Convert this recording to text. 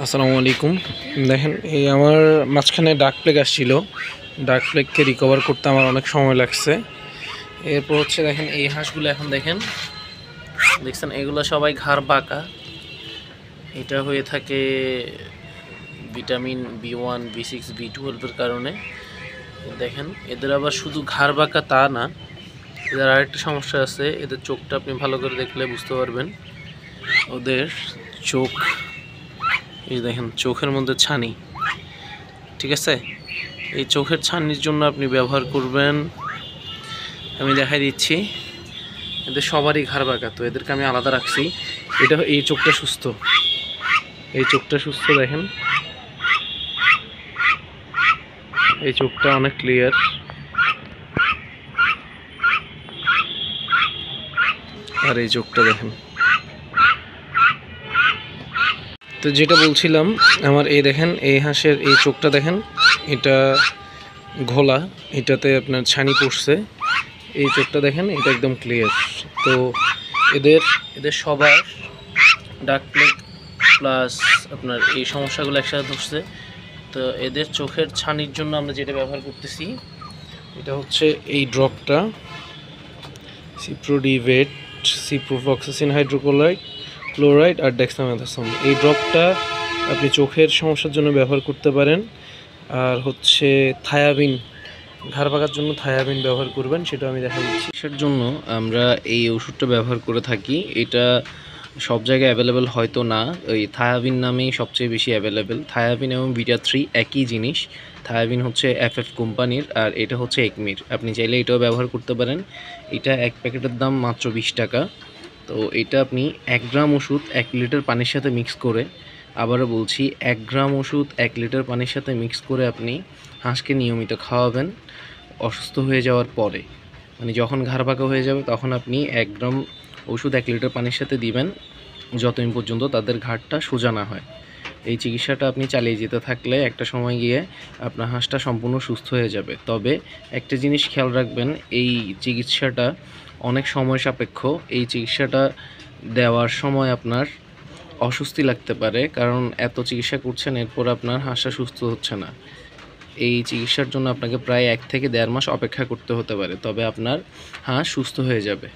আসসালামু আলাইকুম। দেখেন এই আমার মাঝখানে ডাক প্লেগ আসছিল। ডাক প্লেগকে রিকভার করতে আমার অনেক সময় লাগছে। এরপর হচ্ছে দেখেন এই হাঁসগুলো এখন দেখছেন এগুলো সবাই ঘাড় বাঁকা। এটা হয়ে থাকে ভিটামিন B1 B6 B12 কারণে। দেখেন এদের আবার শুধু ঘাড় বাঁকা তা না, এদের আরেকটা সমস্যা আছে। এদের চোখটা আপনি ভালো করে দেখলে বুঝতে পারবেন। ওদের চোখ, এই দেখেন চোখের মধ্যে ছানি, ঠিক আছে? এই চোখের ছানির জন্য আপনি ব্যবহার করবেন, আমি দেখাই দিচ্ছি। এদের সবারই ঘাড় বাঁকা, তো এদেরকে আমি আলাদা রাখছি। এই চোখটা সুস্থ, এই চোখটা সুস্থ, দেখেন এই চোখটা অনেক ক্লিয়ার। আর এই চোখটা দেখেন। তো যেটা বলছিলাম, আমার এই দেখেন এই হাঁসের এই চোখটা দেখেন, এটা ঘোলা, এটাতে আপনার ছানি পড়ছে। এই চোখটা দেখেন, এটা একদম ক্লিয়ার। তো এদের সবার ডার্ক প্লেগ প্লাস আপনার এই সমস্যাগুলো একসাথে ধরছে। তো এদের চোখের ছানির জন্য আমরা যেটা ব্যবহার করতেছি, এটা হচ্ছে এই ড্রপটা, সিপ্রোডিভেট, সিপ্রোফ্লক্সাসিন ক্লোরাইড আর ডেক্সামেথাসোন। এই ড্রপটা আপনি চোখের সমস্যার জন্য ব্যবহার করতে পারেন। আর হচ্ছে থায়াবিন, ঘাড় পাকার জন্য থায়াবিন ব্যবহার করবেন, সেটা আমি দেখা দিচ্ছি। সেটার জন্য আমরা এই ওষুধটা ব্যবহার করে থাকি। এটা সব জায়গায় অ্যাভেলেবেল হয়তো না, ওই থায়াবিন নামেই সবচেয়ে বেশি অ্যাভেলেবেল। থায়াবিন এবং বিটা-3 একই জিনিস। থায়াবিন হচ্ছে FF কোম্পানির, আর এটা হচ্ছে একমির। আপনি চাইলে এটাও ব্যবহার করতে পারেন। এটা এক প্যাকেটের দাম মাত্র 20 টাকা। তো এটা আপনি 1 গ্রাম ওষুধ 1 লিটার পানির সাথে মিক্স করে, আবারও বলছি 1 গ্রাম ওষুধ 1 লিটার পানির সাথে মিক্স করে আপনি হাঁসকে নিয়মিত খাওয়াবেন অসুস্থ হয়ে যাওয়ার পরে। মানে যখন ঘাড় পাকা হয়ে যাবে তখন আপনি 1 গ্রাম ওষুধ 1 লিটার পানির সাথে দিবেন, যতদিন পর্যন্ত তাদের ঘাড়টা সোজা না হয়। এই চিকিৎসাটা আপনি চালিয়ে যেতে থাকলে একটা সময় গিয়ে আপনার হাঁসটা সম্পূর্ণ সুস্থ হয়ে যাবে। তবে একটা জিনিস খেয়াল রাখবেন, এই চিকিৎসাটা অনেক সময় সাপেক্ষ। এই চিকিৎসাটা দেওয়ার সময় আপনার অস্বস্তি লাগতে পারে, কারণ এত চিকিৎসা করছেন এরপর আপনার হাঁসটা সুস্থ হচ্ছে না। এই চিকিৎসার জন্য আপনাকে প্রায় 1 থেকে 1.5 মাস অপেক্ষা করতে হতে পারে, তবে আপনার হাঁস সুস্থ হয়ে যাবে।